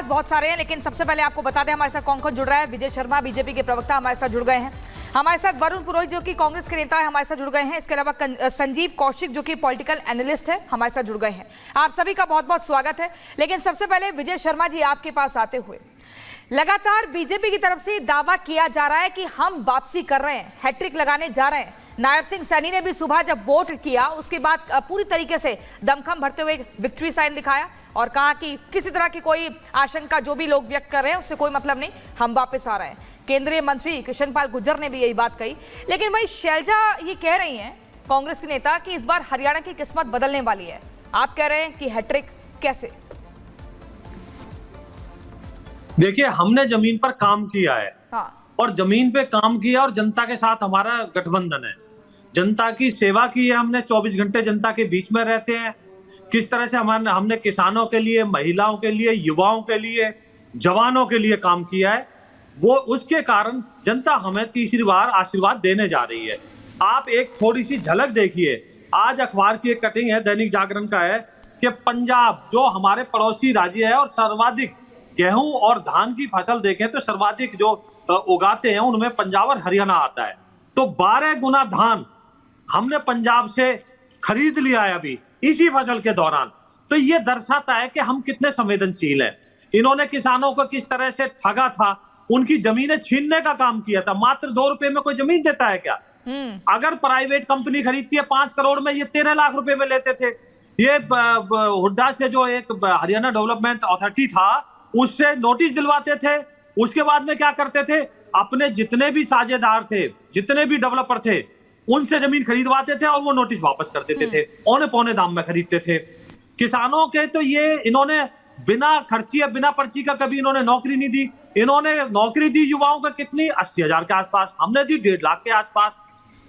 बहुत सारे हैं, लेकिन सबसे पहले आपको बता दें हमारे साथ कौन कौन जुड़ रहा है। विजय शर्मा बीजेपी के प्रवक्ता हमारे साथ जुड़ गए हैं। हमारे साथ वरुण पुरोहित जो कि कांग्रेस के नेता है हमारे साथ जुड़ गए हैं। इसके अलावा संजीव कौशिक जो कि पॉलिटिकल एनालिस्ट है हमारे साथ जुड़ गए हैं। आप सभी का बहुत बहुत स्वागत है। लेकिन सबसे पहले विजय शर्मा जी, आपके पास आते हुए, लगातार बीजेपी की तरफ से दावा किया जा रहा है कि हम वापसी कर रहे हैं, हैट्रिक लगाने जा रहे हैं। नायब सिंह सैनी ने भी सुबह जब वोट किया उसके बाद पूरी तरीके से दमखम भरते हुए विक्ट्री साइन दिखाया और कहा कि किसी तरह की कोई आशंका जो भी लोग व्यक्त कर रहे हैं उससे कोई मतलब नहीं, हम वापस आ रहे हैं। केंद्रीय मंत्री कृष्णपाल गुर्जर ने भी यही बात कही। लेकिन वही शैलजा ये कह रही हैं, कांग्रेस के नेता, कि इस बार हरियाणा की किस्मत बदलने वाली है। आप कह रहे हैं कि हैट्रिक कैसे? देखिए, हमने जमीन पर काम किया है। हाँ। और जमीन पे काम किया और जनता के साथ हमारा गठबंधन है। जनता की सेवा की है हमने, 24 घंटे जनता के बीच में रहते हैं। किस तरह से हमने किसानों के लिए, महिलाओं के लिए, युवाओं के लिए, जवानों के लिए काम किया है, वो उसके कारण जनता हमें तीसरी बार आशीर्वाद देने जा रही है। आप एक थोड़ी सी झलक देखिए। आज अखबार की एक कटिंग है, दैनिक जागरण का है, कि पंजाब जो हमारे पड़ोसी राज्य है और सर्वाधिक गेहूं और धान की फसल देखें तो सर्वाधिक जो उगाते हैं उनमें पंजाब और हरियाणा आता है। तो 12 गुना धान हमने पंजाब से खरीद लिया है अभी इसी फसल के दौरान। तो ये दर्शाता है कि हम कितने संवेदनशील हैं। इन्होंने किसानों को किस तरह से ठगा था, उनकी जमीनें छीनने का काम किया था। मात्र 2 रुपए में कोई जमीन देता है क्या? अगर प्राइवेट कंपनी खरीदती है 5 करोड़ में, ये 13 लाख रुपए में लेते थे। ये हुड्डा से जो एक हरियाणा डेवलपमेंट अथॉरिटी था उससे नोटिस दिलवाते थे। उसके बाद में क्या करते थे, अपने जितने भी साझेदार थे, जितने भी डेवलपर थे, उनसे जमीन खरीदवाते थे और वो नोटिस वापस कर देते थे। औने पौने दाम में खरीदते थे। किसानों के तो ये इन्होंने बिना खर्ची या बिना पर्ची का कभी इन्होंने नौकरी नहीं दी। इन्होंने नौकरी दी युवाओं को कितनी, 80,000 के आसपास, हमने दी 1.5 लाख के आसपास।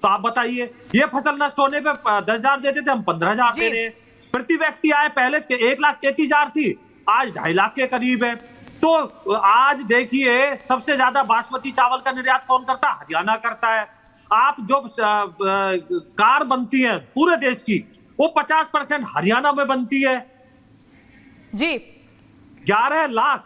तो आप बताइए, ये फसल नष्ट होने पे 10,000 देते थे, हम 15,000 दे रहे हैं। प्रति व्यक्ति आय पहले 1,33,000 थी, आज 2.5 लाख के करीब है। तो आज देखिए, सबसे ज्यादा बासमती चावल का निर्यात कौन करता है? हरियाणा करता है। आप जो कार बनती है पूरे देश की, वो 50% हरियाणा में बनती है जी। 11 लाख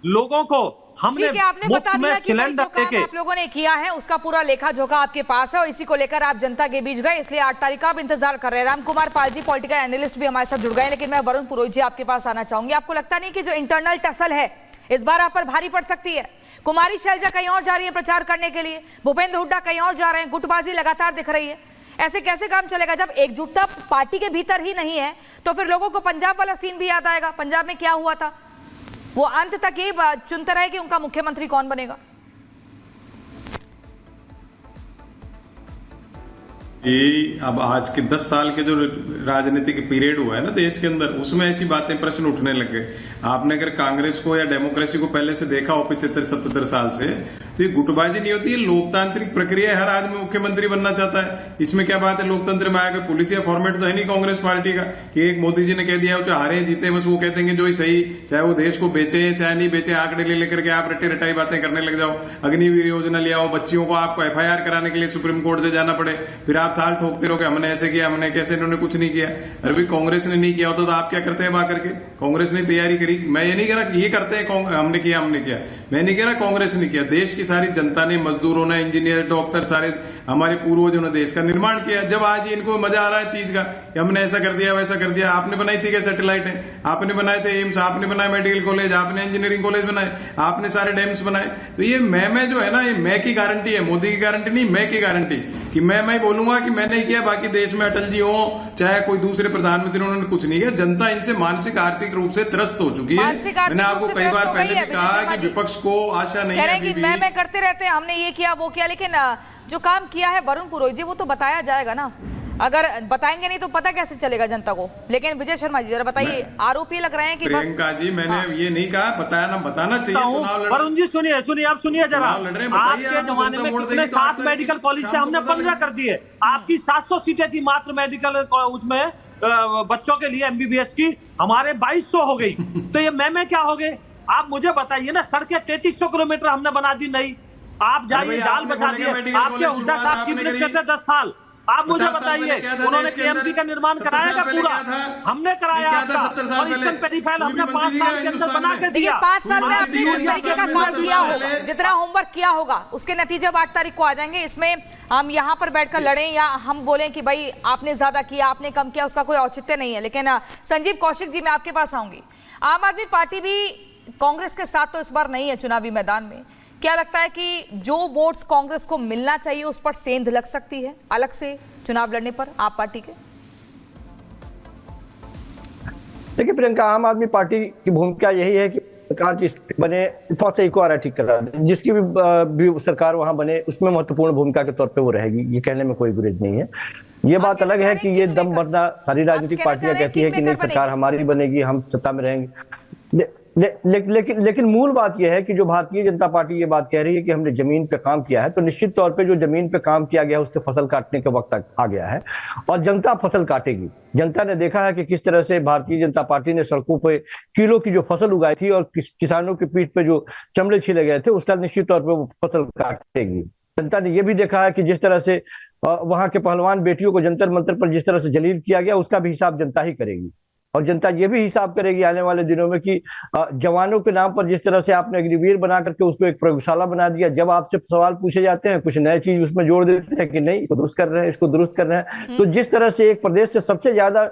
लोगों को हमने मुफ्त में सिलेंडर देके, आप लोगों ने किया है उसका पूरा लेखा जोखा आपके पास है और इसी को लेकर आप जनता के बीच गए, इसलिए 8 तारीख का आप इंतजार कर रहे हैं। रामकुमार पाल जी, पॉलिटिकल एनालिस्ट, भी हमारे साथ जुड़ गए। लेकिन मैं वरुण पुरोहित जी आपके पास आना चाहूंगी। आपको लगता नहीं कि जो इंटरनल टसल है इस बार आप पर भारी पड़ सकती है? कुमारी शैलजा कहीं और जा रही है प्रचार करने के लिए, भूपेंद्र हुड्डा कहीं और जा रहे हैं, गुटबाजी लगातार दिख रही है। ऐसे कैसे काम चलेगा? जब एकजुटता पार्टी के भीतर ही नहीं है तो फिर लोगों को पंजाब वाला सीन भी याद आएगा। पंजाब में क्या हुआ था, वो अंत तक ये चुनते रहे कि उनका मुख्यमंत्री कौन बनेगा। ये अब आज के 10 साल के जो राजनीतिक पीरियड हुआ है ना देश के अंदर, उसमें ऐसी बातें, प्रश्न उठने लग गए। आपने अगर कांग्रेस को या डेमोक्रेसी को पहले से देखा हो 75-77 साल से, तो ये गुटबाजी नहीं होती, ये लोकतांत्रिक प्रक्रिया है। हर आदमी मुख्यमंत्री बनना चाहता है। इसमें क्या बात है? लोकतंत्र में आएगा, पुलिस या फॉर्मेट तो है नहीं कांग्रेस पार्टी का कि एक मोदी जी ने कह दिया चाहे हारे जीते बस वो कहते हैं जो ही सही, चाहे वो देश को बेचे चाहे नहीं बेचे, आंकड़े ले लेकर के आप रट्टी रटाई बातें करने लग जाओ। अग्निवीर योजना ले आओ, बच्चियों को आपको FIR कराने के लिए सुप्रीम कोर्ट से जाना पड़े, फिर आप ताल ठोकते रहो कि हमने ऐसे किया, हमने कैसे, इन्होंने कुछ नहीं किया। अरे भाई, कांग्रेस ने नहीं किया होता तो आप क्या करते हैं वहां करके? कांग्रेस ने तैयारी करी। मैं ये नहीं कह रहा ये करते हैं हमने किया, मैं नहीं कह रहा कांग्रेस ने किया। देश की सारी जनता ने, मजदूरों ने, इंजीनियर, डॉक्टर, सारे हमारे पूर्वजों ने देश का निर्माण किया। जब आज इनको मजा आ रहा है चीज का कि हमने ऐसा कर दिया वैसा कर दिया। आपने बनाई थी क्या सैटेलाइट है, आपने बनाए थे एम्स, आपने बनाया मेडिकल कॉलेज, आपने इंजीनियरिंग कॉलेज बनाए, आपने सारे डैम्स बनाए। तो ये मैं जो है ना, ये मैं की गारंटी है, मोदी की गारंटी नहीं, मैं की गारंटी कि मैं बोलूंगा कि मैंने किया। बाकी देश में अटल जी हो चाहे कोई दूसरे प्रधानमंत्री, उन्होंने कुछ नहीं किया। जनता इनसे मानसिक आर्थिक रूप से त्रस्त हो चुकी है। मैंने आपको कई बार पहले भी कहा कि विपक्ष को आशा नहीं है कि मैं करते रहते हैं, हमने ये किया वो किया, लेकिन जो काम किया है वरुण पुरोहित जी वो तो बताया जाएगा ना। अगर बताएंगे नहीं तो पता कैसे चलेगा जनता को? लेकिन विजय शर्मा जी जरा बताइए, आरोप ये लग रहे हैं कि प्रियंका जी, मैंने ये नहीं कहा, बताया ना, बताना चाहिए। वरुण जी सुनिए, आप सुनिए जरा। आपके जमाने में कितने 7 मेडिकल कॉलेज थे, हमने 15 कर दिए। आपकी 700 सीटें थी मात्र मेडिकल उसमें बच्चों के लिए MBBS की, हमारे 2200 हो गई। तो ये मैं क्या हो गए? आप मुझे बताइए ना। सड़कें 3300 किलोमीटर हमने बना दी। नहीं, आप जाइए, जाल बचा दिए। आपके हुड्डा साहब की मिनिस्टर थे 10 साल, आप मुझे 50 साल पहले बताइए, क्या था उन्होंने देश के अंदर? केएमपी का निर्माण 70 कराया साल क्या पहले पूरा? क्या था? हमने कराया क्या था आपका, 70 साल और पहले? ईस्टर्न पेरिफेरल कोई भी हमने 5 मंत्री साल नहीं के अंदर हिंदुस्तान बना में। के देखिए दिया। 5 साल में हाँ, आपने जिस यूरिया तरीके का का काम किया पहले- होगा, जितना होमवर्क किया होगा, उसके नतीजे अब 8 तारीख को आ जाएंगे। इसमें हम यहाँ पर बैठकर लड़ें या हम बोलें कि भाई आपने ज्यादा किया, आपने कम किया, उसका कोई औचित्य नहीं है। लेकिन संजीव कौशिक जी, मैं आपके पास आऊंगी। आम आदमी पार्टी भी कांग्रेस के साथ तो इस बार नहीं है चुनावी मैदान में। क्या लगता है कि जो वोट्स कांग्रेस को मिलना चाहिए उस पर सेंध लग सकती है अलग से चुनाव लड़ने पर आप पार्टी के? देखिए प्रियंका, आम आदमी पार्टी की भूमिका यही है कि सरकार जिस बने थोड़ा सा इक्वालिटी ठीक करा दे, जिसकी भी सरकार वहां बने उसमें महत्वपूर्ण भूमिका के तौर पे वो रहेगी, ये कहने में कोई गुरेज नहीं है। ये बात अलग है कि ये दम भरना, सारी राजनीतिक पार्टियां कहती है कि नहीं सरकार हमारी बनेगी, हम सत्ता में रहेंगे। लेकिन मूल बात यह है कि जो भारतीय जनता पार्टी ये बात कह रही है कि हमने जमीन पे काम किया है, तो निश्चित तौर पे जो जमीन पे काम किया गया उसके फसल काटने का वक्त आ गया है और जनता फसल काटेगी। जनता ने देखा है कि किस तरह से भारतीय जनता पार्टी ने सड़कों पे किलो की जो फसल उगाई थी और किसानों की पीठ पे जो चमड़े छीले गए थे उसका निश्चित तौर पर वो फसल काटेगी। जनता ने यह भी देखा है कि जिस तरह से वहां के पहलवान बेटियों को जंतर मंतर पर जिस तरह से जलील किया गया उसका भी हिसाब जनता ही करेगी। और जनता ये भी हिसाब करेगी आने वाले दिनों में कि जवानों के नाम पर जिस तरह से आपने अग्निवीर बना करके उसको एक प्रयोगशाला बना दिया, जब आपसे सवाल पूछे जाते हैं कुछ नई चीज उसमें जोड़ देते हैं कि नहीं इसको दुरुस्त कर रहे हैं, इसको दुरुस्त कर रहे हैं। तो जिस तरह से एक प्रदेश से सबसे ज्यादा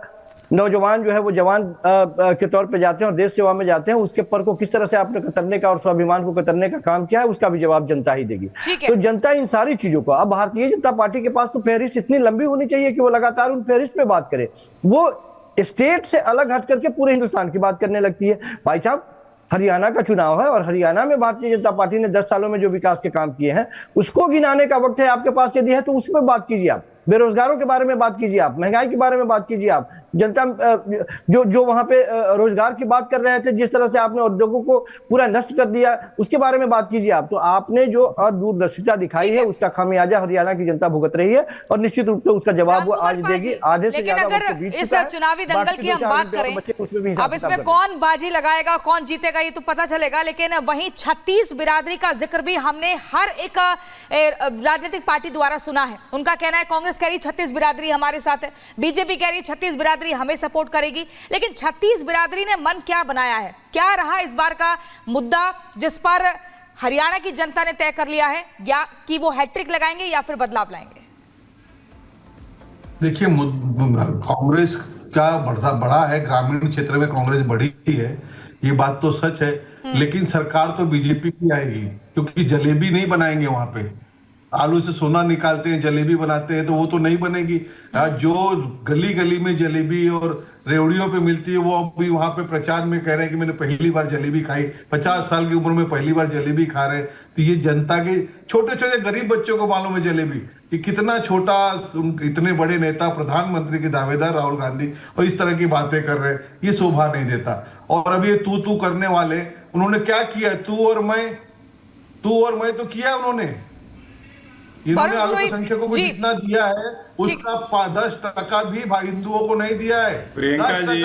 नौजवान जो है वो जवान के तौर पे जाते हैं और देश सेवा में जाते हैं, उसके पर को किस तरह से आपने कतरने का और स्वाभिमान को कतरने का काम किया है उसका भी जवाब जनता ही देगी। तो जनता इन सारी चीजों को, अब भारतीय जनता पार्टी के पास तो फहरिस्त इतनी लंबी होनी चाहिए कि वो लगातार उन फहरिस्त पे बात करे। वो स्टेट से अलग हट करके पूरे हिंदुस्तान की बात करने लगती है। भाई साहब, हरियाणा का चुनाव है और हरियाणा में भारतीय जनता पार्टी ने 10 सालों में जो विकास के काम किए हैं उसको गिनाने का वक्त है आपके पास यदि है तो उसमें बात कीजिए। आप बेरोजगारों के बारे में बात कीजिए, आप महंगाई के बारे में बात कीजिए, आप जनता जो वहां पे रोजगार की बात कर रहे थे, जिस तरह से आपने उद्योगों को पूरा नष्ट कर दिया उसके बारे में बात कीजिए आप। तो आपने जो दूरदर्शिता दिखाई है उसका खामियाजा हरियाणा की जनता भुगत रही है और निश्चित रूप से उसका जवाब वो आज देगी। आधे से ज्यादा अगर इस चुनावी दंगल की हम बात करें, अब इसमें कौन बाजी लगाएगा, कौन जीतेगा ये तो पता चलेगा। लेकिन वहीं 36 बिरादरी का जिक्र भी हमने हर एक राजनीतिक पार्टी द्वारा सुना है। उनका कहना है कांग्रेस कह रही 36 बिरादरी हमारे साथ है, बीजेपी कह रही 36 बिरादरी हमें सपोर्ट करेगी। लेकिन 36 बिरादरी ने मन क्या बनाया है, क्या रहा इस बार का मुद्दा जिस पर हरियाणा की जनता ने तय कर लिया है या कि वो हैट्रिक लगाएंगे या फिर बदलाव लाएंगे? देखिए, कांग्रेस का बड़ा है, ग्रामीण क्षेत्र में कांग्रेस बढ़ी है, ये बात तो सच है। लेकिन सरकार तो बीजेपी की आएगी क्योंकि जलेबी नहीं बनाएंगे वहां पे। आलू से सोना निकालते हैं, जलेबी बनाते हैं, तो वो तो नहीं बनेगी। जो गली गली में जलेबी और रेवड़ियों पे मिलती है वो अभी वहां पे प्रचार में कह रहे हैं कि मैंने पहली बार जलेबी खाई, 50 साल की उम्र में पहली बार जलेबी खा रहे हैं। तो ये जनता के छोटे छोटे गरीब बच्चों को मालूम है जलेबी कि कितना छोटा, इतने बड़े नेता प्रधानमंत्री के दावेदार राहुल गांधी और इस तरह की बातें कर रहे हैं, ये शोभा नहीं देता। और अब ये तू करने वाले, उन्होंने क्या किया? तू और मैं तो किया उन्होंने। इन्होंने अल्पसंख्यकों को जितना दिया है उसका 10% भी हिंदुओं को नहीं दिया है। प्रियंका जी,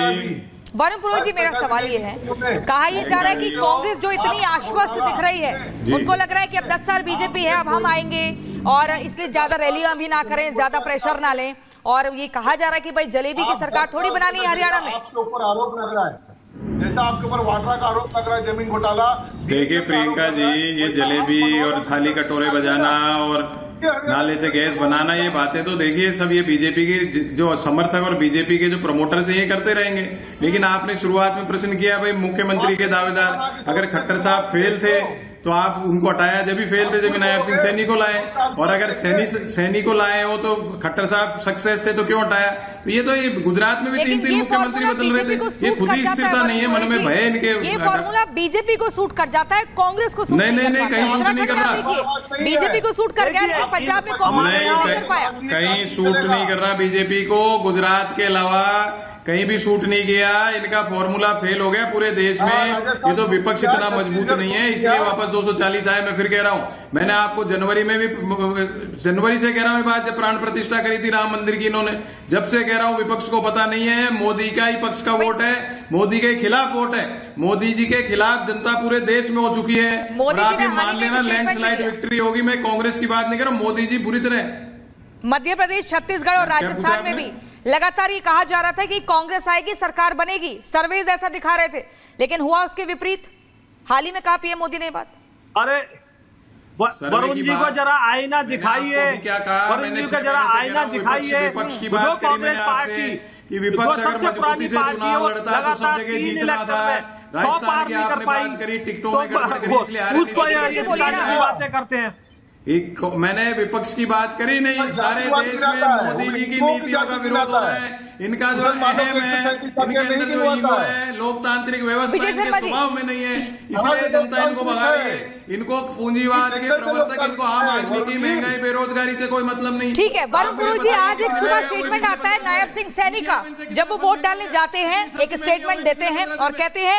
वरुण पुरोहित जी, मेरा सवाल ये है, कहा यह जा रहा है कि कांग्रेस जो इतनी आश्वस्त दिख रही है, उनको लग रहा है कि अब 10 साल बीजेपी है, अब हम आएंगे और इसलिए ज्यादा रैलियां भी ना करें, ज्यादा प्रेशर ना लें। और ये कहा जा रहा है कि भाई जलेबी की सरकार थोड़ी बनानी है हरियाणा में। आपके ऊपर आरोप लग रहा है, जैसा आपके ऊपर वाड्रा का आरोप लग रहा है, जमीन घोटाला। देखिए प्रियंका जी, ये जलेबी और थाली कटोरे बजाना और नाले से गैस बनाना, ये बातें तो देखिए सब ये बीजेपी की जो समर्थक और बीजेपी के जो प्रमोटर से ये करते रहेंगे। लेकिन आपने शुरुआत में प्रश्न किया भाई मुख्यमंत्री के दावेदार, अगर खट्टर साहब फेल थे तो आप उनको हटाया, जब भी फेल थे जब नायब सिंह सैनी को लाए, और अगर सैनी को लाए हो तो खट्टर साहब सक्सेस थे तो क्यों हटाया? तो ये गुजरात में भी 3 मुख्यमंत्री बदल रहे थे। ये खुद ही स्थिरता नहीं है, मन में भय इनके। ये फॉर्मूला बीजेपी को सूट कर जाता है, कांग्रेस को सूट नहीं, कहीं सूट नहीं कर रहा। बीजेपी को सूट कर गया, पंजाब में कांग्रेस नहीं कर पाया। कहीं सूट नहीं कर रहा बीजेपी को, गुजरात के अलावा कहीं भी सूट नहीं किया। इनका फॉर्मूला फेल हो गया पूरे देश में। ये तो विपक्ष इतना मजबूत नहीं है, इसलिए वापस 240 आए। मैं फिर कह रहा हूं, मैंने आपको जनवरी से कह रहा हूं बात, जब प्राण प्रतिष्ठा करी थी राम मंदिर की इन्होंने, जब से कह रहा हूं विपक्ष को पता नहीं है, मोदी का ही पक्ष का वोट है, मोदी के खिलाफ वोट है। मोदी जी के खिलाफ जनता पूरे देश में हो चुकी है। और आप ये मान लेना लैंडस्लाइड विक्ट्री होगी। मैं कांग्रेस की बात नहीं कर रहा हूं, मोदी जी बुरी तरह मध्य प्रदेश, छत्तीसगढ़ और क्या राजस्थान पूछा में आपने? भी लगातार ये कहा जा रहा था कि कांग्रेस आएगी, सरकार बनेगी, सर्वेज ऐसा दिखा रहे थे, लेकिन हुआ उसके विपरीत। हाल ही में कहा पीएम मोदी ने ये बात। अरे वरुण जी को जरा आईना दिखाइए, वरुण जी को जरा आईना दिखाइए। जो कांग्रेस पार्टी कि जो विपक्ष अगर सबसे पुरानी मजबूती से पार्टी है चुनाव वो लड़ता है तो सब लगातार जगह 3 जीतना इलेक्शन था। में 100 राजस्थान पार की नहीं कर आपने पाई, बात करी, टिकटों तो में गड़बड़ करी, इसलिए हारे उसको नहीं। करके बोलिए ना। ये बातें करते हैं। मैंने विपक्ष की बात करी नहीं, सारे देश में मोदी जी की नीतियों का विरोध हो रहा है। इनका जो अहम है, इनके अंदर जो ईगो है, लोकतांत्रिक व्यवस्था विजय इनके शर्मा जी। स्वभाव में नहीं है, इसलिए जनता इनको भगा रही है। इनको पूंजीवाद के प्रवर्तक, इनको आम आदमी की महंगाई, बेरोजगारी से कोई मतलब नहीं। ठीक है वरुण पुरोहित जी, आज एक सुबह स्टेटमेंट आता है नायब सिंह सैनी का, जब वो वोट डालने जाते हैं एक स्टेटमेंट देते हैं और कहते हैं